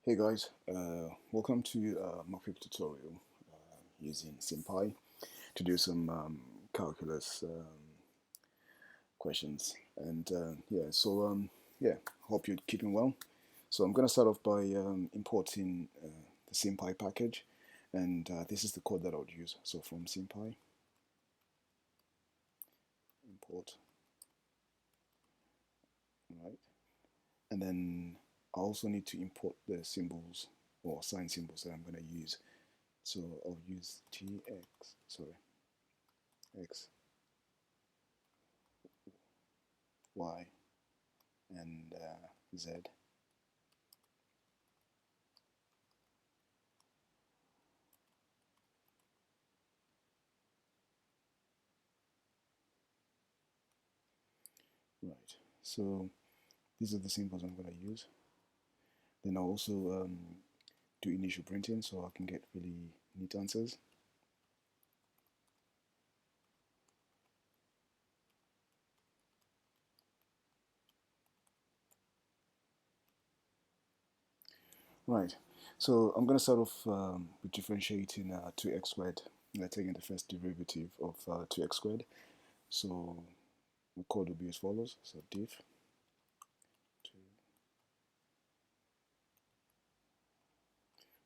Hey guys, welcome to my quick tutorial using Sympy to do some calculus questions. And yeah, hope you're keeping well. So I'm going to start off by importing the Sympy package, and this is the code that I would use. So from Sympy, import, right? And then I also need to import the symbols or sign symbols that I'm going to use. So I'll use x, y, and z. Right. So these are the symbols I'm going to use. Then I'll also do initial printing so I can get really neat answers. Right. So I'm going to start off with differentiating 2x squared. Taking the first derivative of 2x squared. So the code will be as follows. So diff 2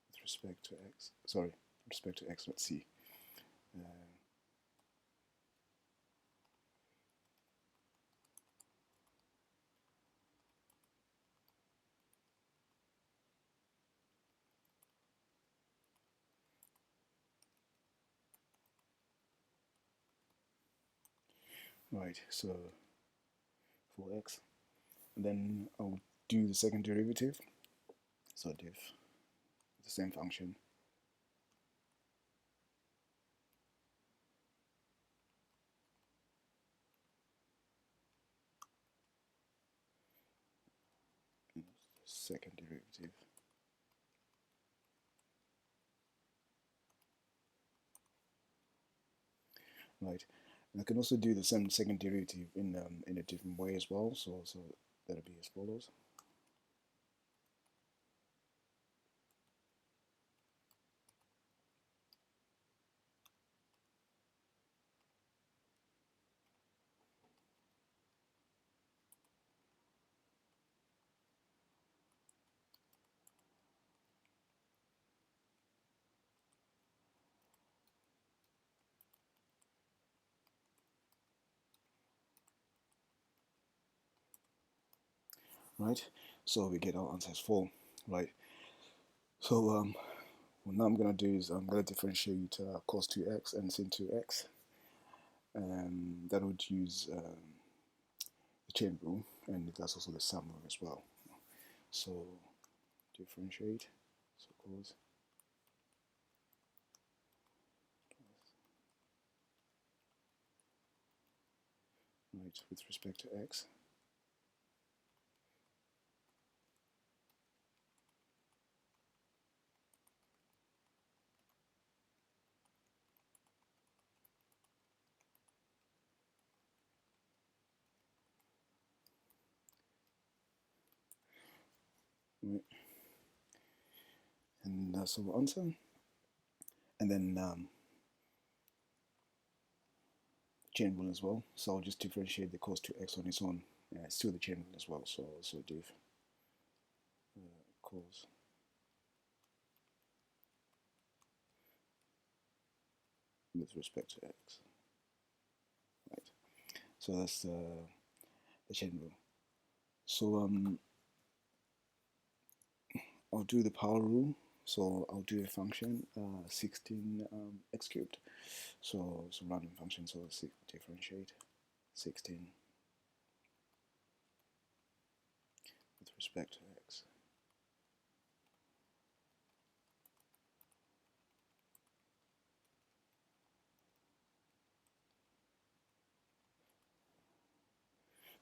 with respect to x. Sorry, with respect to x. Let's see. Uh, right. So for x, and then I'll do the second derivative. So diff the same function. Second derivative. Right. And I can also do the same second derivative in a different way as well. So that'll be as follows. Right. So we get our answer as 4. Right. So what now I'm gonna do is I'm gonna differentiate cos 2x and sin 2x. That would use the chain rule, and that's also the sum rule as well. So differentiate. So cos right with respect to x. Right. And that's our answer. And then chain rule as well. So I'll just differentiate the cos 2x on its own. It's still the chain rule as well. So diff cos with respect to x. Right. So that's the chain rule. So I'll do the power rule. So I'll do a function 16 x cubed. So random function. So differentiate 16 with respect to x.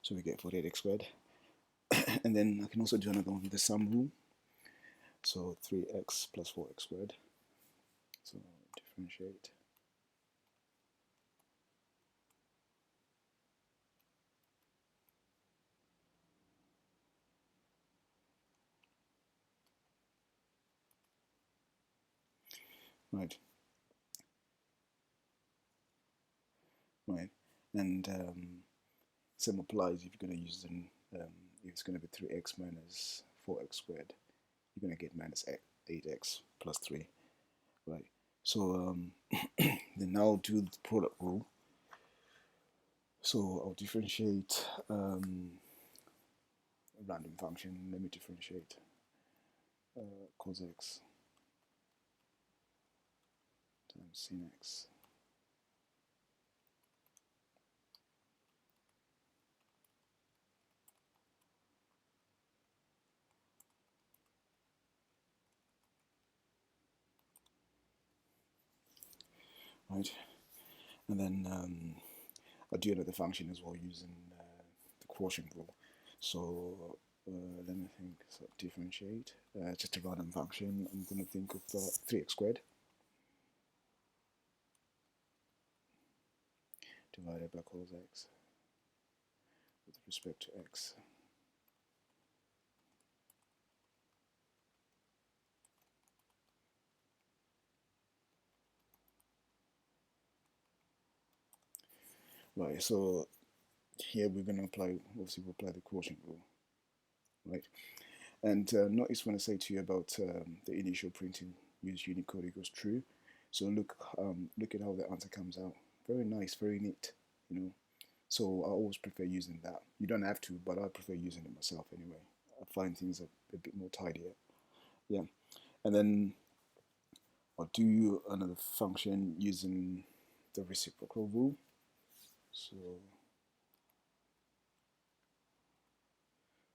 So we get 48x squared. And then I can also do another one with the sum rule. So 3x plus 4x squared. So differentiate. right, right, and same applies if you're going to use an if it's going to be 3x minus 4x squared, you're going to get minus 8x plus 3, right? So then now I'll do the product rule. So I'll differentiate a random function. Let me differentiate cos x times sin x. Right, and then I'll do another function as well using the quotient rule. So let me think. So differentiate just a random function. I'm going to think of 3x squared divided by cos x with respect to x. Right, so here we're going to apply, obviously we'll apply the quotient rule, right? And notice when I say to you about the initial printing, use Unicode equals true. So look at how the answer comes out. Very nice, very neat, you know. So I always prefer using that. You don't have to, but I prefer using it myself anyway. I find things a bit more tidier. Yeah, and then I'll do another function using the reciprocal rule. So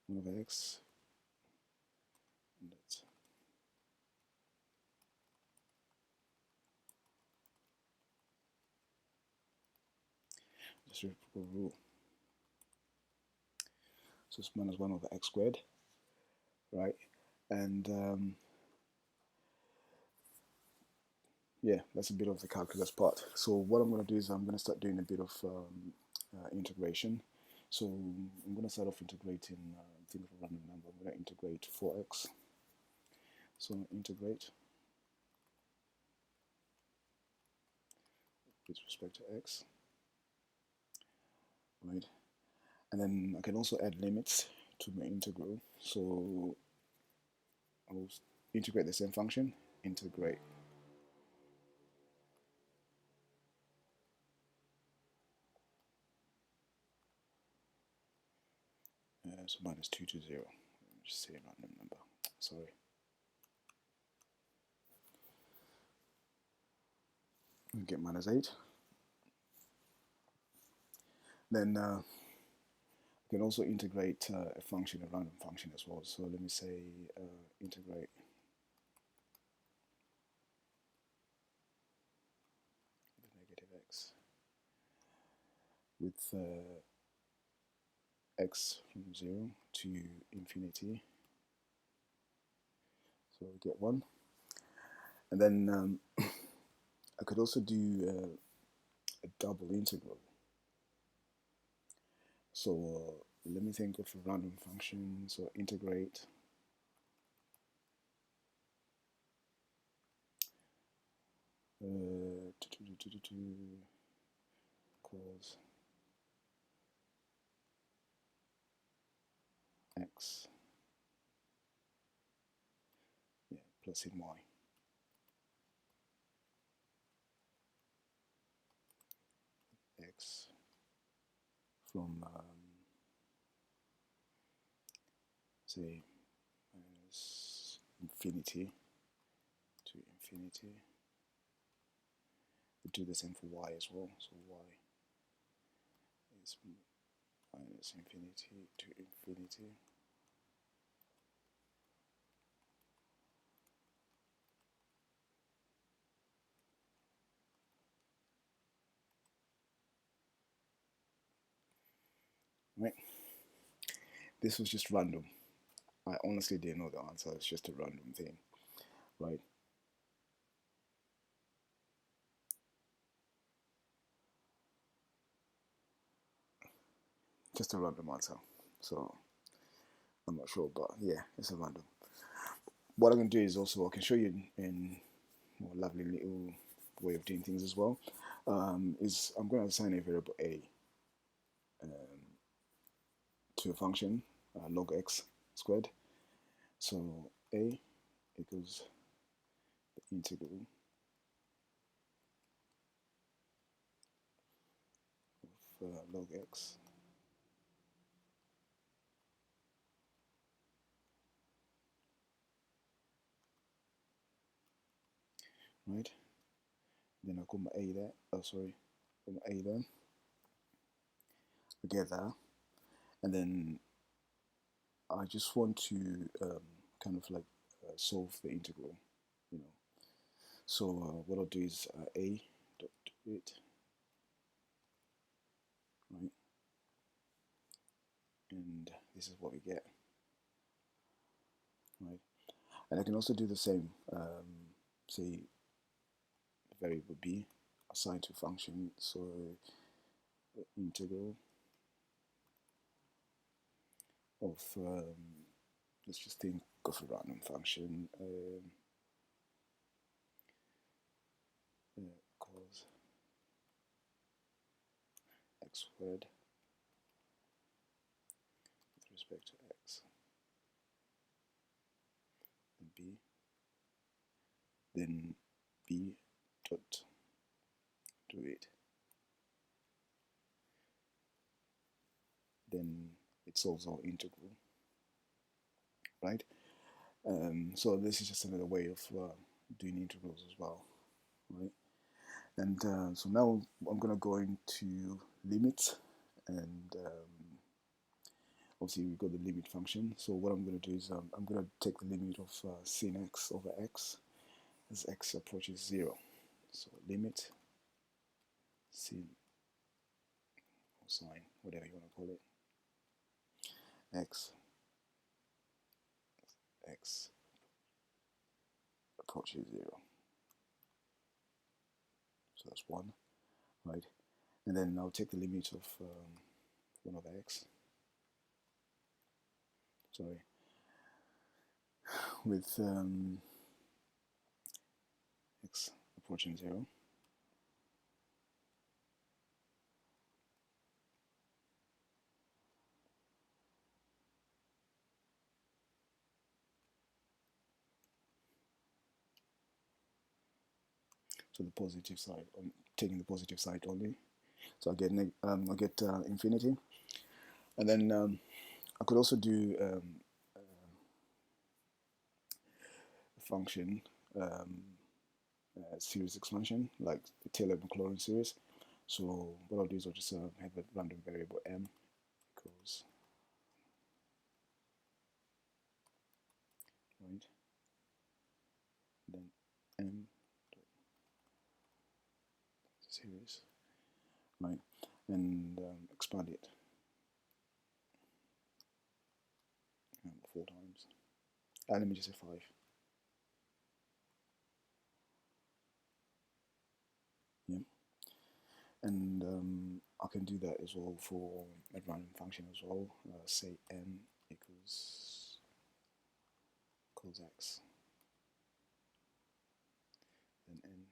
1 over x, and that's the reciprocal rule. So it's minus 1 over x squared, right? And yeah, that's a bit of the calculus part. So what I'm going to do is I'm going to start doing a bit of integration. So I'm going to start off integrating, think of a random number. I'm going to integrate 4x. So integrate with respect to x, right? And then I can also add limits to my integral. So I'll integrate the same function, integrate so minus 2 to 0. Let me just say a random number. Sorry. We get minus 8. Then you can also integrate a function, a random function as well. So let me say integrate the negative x with x from 0 to infinity. So we get 1. And then I could also do a double integral. So let me think of a random function. So integrate cos x, yeah, plus in y. X from say minus infinity to infinity. We do the same for y as well. So y is minus infinity to infinity. Right? This was just random. I honestly didn't know the answer. It's just a random thing, right? Just a random answer. So I'm not sure, but yeah, it's a random. What I'm going to do is also I can show you in more lovely little way of doing things as well, is I'm going to assign a variable a to a function log x squared. So a equals the integral of log x right? Then I call my a there. Oh, sorry, call my a there. I get that, and then I just want to kind of like solve the integral, you know. So what I'll do is a dot do it, right? And this is what we get, right? And I can also do the same. Say variable b assigned to function, so the integral of let's just think of a random function cos x squared with respect to x and b, then b dot do it, then it solves our integral, right? So this is just another way of doing integrals as well, right? And so now I'm going to go into limits, and obviously we've got the limit function. So what I'm going to do is I'm going to take the limit of sin x over x as x approaches 0. So limit sin or sine, whatever you want to call it, x approaches 0. So that's 1, right? And then I'll take the limit of 1 over x, sorry, with x approaching 0. So the positive side, I'm taking the positive side only. So I get infinity, and then I could also do a function, series expansion, like the Taylor-Maclaurin series. So what I'll do is I'll just have a random variable m equals, right, then m series, right, and expand it 4 times. Let me just say 5. Yeah, and I can do that as well for a random function as well. Say n equals cos x, then n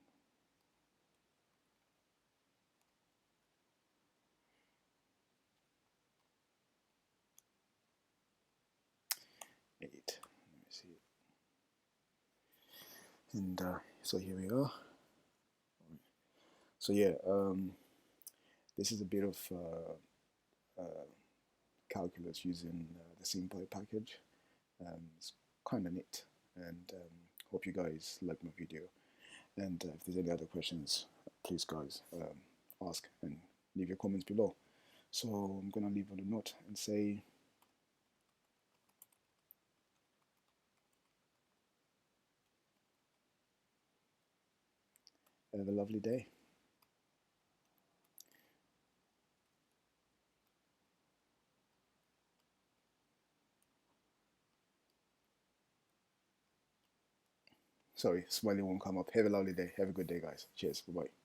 eight. Let me see. And so here we are. So yeah, this is a bit of calculus using the Sympy package. It's kind of neat, and hope you guys like my video. And if there's any other questions, please guys ask and leave your comments below. So I'm gonna leave on a note and say have a lovely day. Sorry, smiley won't come up. Have a lovely day. Have a good day, guys. Cheers. Bye-bye.